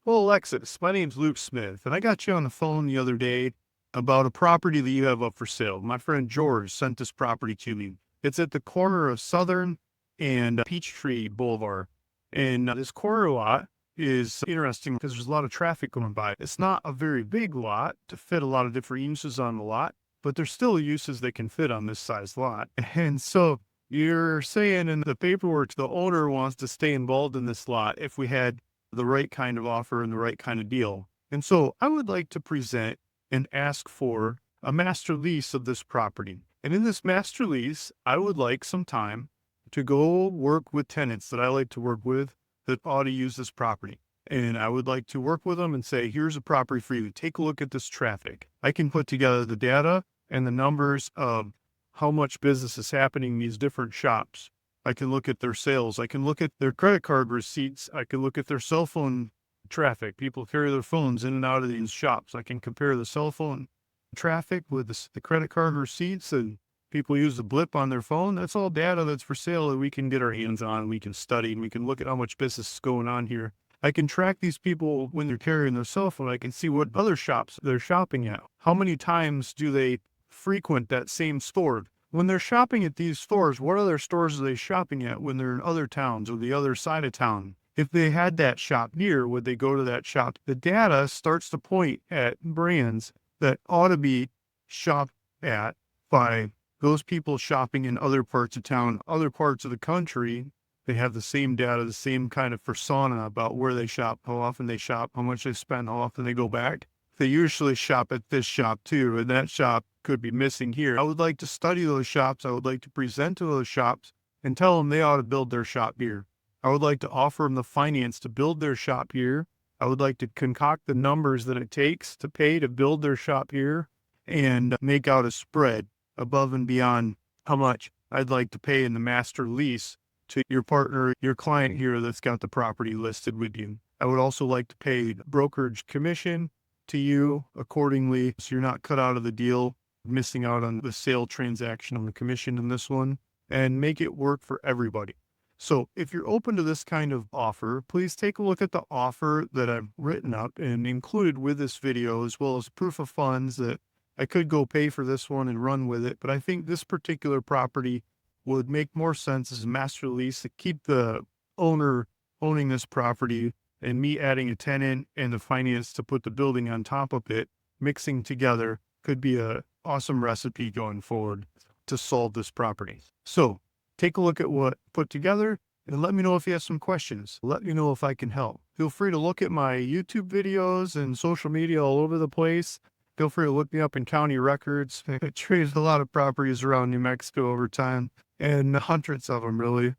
Well, Alexis, my name's Luke Smith, and I got you on the phone the other day about a property that you have up for sale. My friend George sent this property to me. It's at the corner of Southern and Peachtree Boulevard. And this corner lot is interesting because there's a lot of traffic going by. It's not a very big lot to fit a lot of different uses on the lot, but there's still uses that can fit on this size lot. And so you're saying in the paperwork, the owner wants to stay involved in this lot if we had the right kind of offer and the right kind of deal. And so I would like to present and ask for a master lease of this property. And in this master lease, I would like some time to go work with tenants that I like to work with that ought to use this property. And I would like to work with them and say, here's a property for you. Take a look at this traffic. I can put together the data and the numbers of how much business is happening in these different shops. I can look at their sales. I can look at their credit card receipts. I can look at their cell phone traffic. People carry their phones in and out of these shops. I can compare the cell phone traffic with the credit card receipts, and people use the blip on their phone. That's all data that's for sale that we can get our hands on. We can study and we can look at how much business is going on here. I can track these people when they're carrying their cell phone. I can see what other shops they're shopping at. How many times do they frequent that same store? When they're shopping at these stores, what other stores are they shopping at when they're in other towns or the other side of town? If they had that shop near, would they go to that shop? The data starts to point at brands that ought to be shopped at by those people shopping in other parts of town, other parts of the country. They have the same data, the same kind of persona about where they shop, how often they shop, how much they spend, how often they go back. They usually shop at this shop too, and that shop could be missing here. I would like to study those shops. I would like to present to those shops and tell them they ought to build their shop here. I would like to offer them the finance to build their shop here. I would like to concoct the numbers that it takes to pay to build their shop here and make out a spread above and beyond how much I'd like to pay in the master lease to your partner, your client here that's got the property listed with you. I would also like to pay brokerage commission to you accordingly, so you're not cut out of the deal, missing out on the sale transaction on the commission in this one, and make it work for everybody. So if you're open to this kind of offer, please take a look at the offer that I've written up and included with this video, as well as proof of funds that I could go pay for this one and run with it. But I think this particular property would make more sense as a master lease to keep the owner owning this property and me adding a tenant and the finance to put the building on top of it, mixing together could be a awesome recipe going forward to solve this property. So take a look at what I put together and let me know if you have some questions. Let me know if I can help. Feel free to look at my YouTube videos and social media all over the place. Feel free to look me up in county records. I traded a lot of properties around New Mexico over time, and hundreds of them really.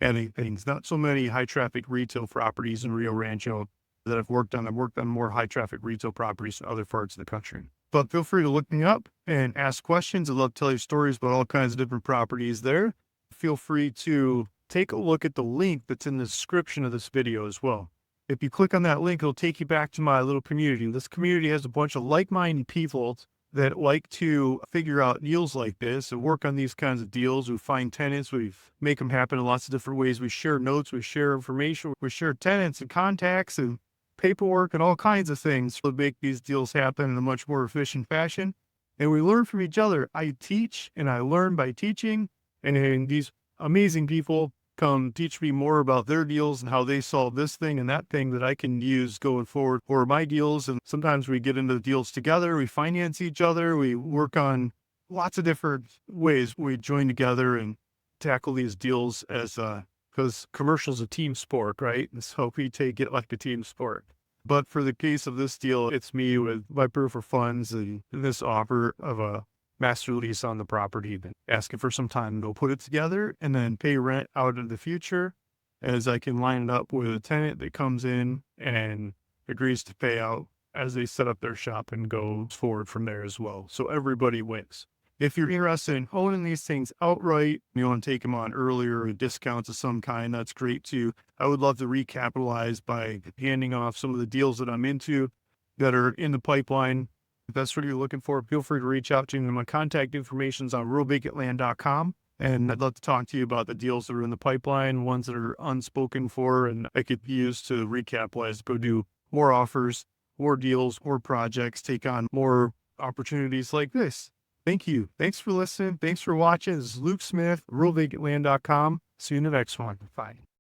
Adding things, not so many high traffic retail properties in Rio Rancho that I've worked on. I've worked on more high traffic retail properties in other parts of the country. But feel free to look me up and ask questions. I'd love to tell you stories about all kinds of different properties there. Feel free to take a look at the link that's in the description of this video as well. If you click on that link, it'll take you back to my little community. This community has a bunch of like-minded people that like to figure out deals like this and work on these kinds of deals. We find tenants, we make them happen in lots of different ways. We share notes, we share information, we share tenants and contacts and paperwork and all kinds of things to make these deals happen in a much more efficient fashion. And we learn from each other. I teach and I learn by teaching, and these amazing people come teach me more about their deals and how they solve this thing and that thing that I can use going forward for my deals. And sometimes we get into the deals together, we finance each other, we work on lots of different ways. We join together and tackle these deals as because commercial's a team sport, right? And so we take it like a team sport. But for the case of this deal, it's me with my proof of funds and this offer of a master lease on the property, then asking for some time to go put it together and then pay rent out in the future as I can line it up with a tenant that comes in and agrees to pay out as they set up their shop and goes forward from there as well. So everybody wins. If you're interested in owning these things outright, you want to take them on earlier or discounts of some kind, that's great too. I would love to recapitalize by handing off some of the deals that I'm into that are in the pipeline. If that's what you're looking for, feel free to reach out to me. My contact information is on ruralvacantland.com. And I'd love to talk to you about the deals that are in the pipeline, ones that are unspoken for, and I could use to recapitalize, go do more offers, more deals, more projects, take on more opportunities like this. Thank you. Thanks for listening. Thanks for watching. This is Luke Smith, RealVacantLand.com. See you in the next one. Bye.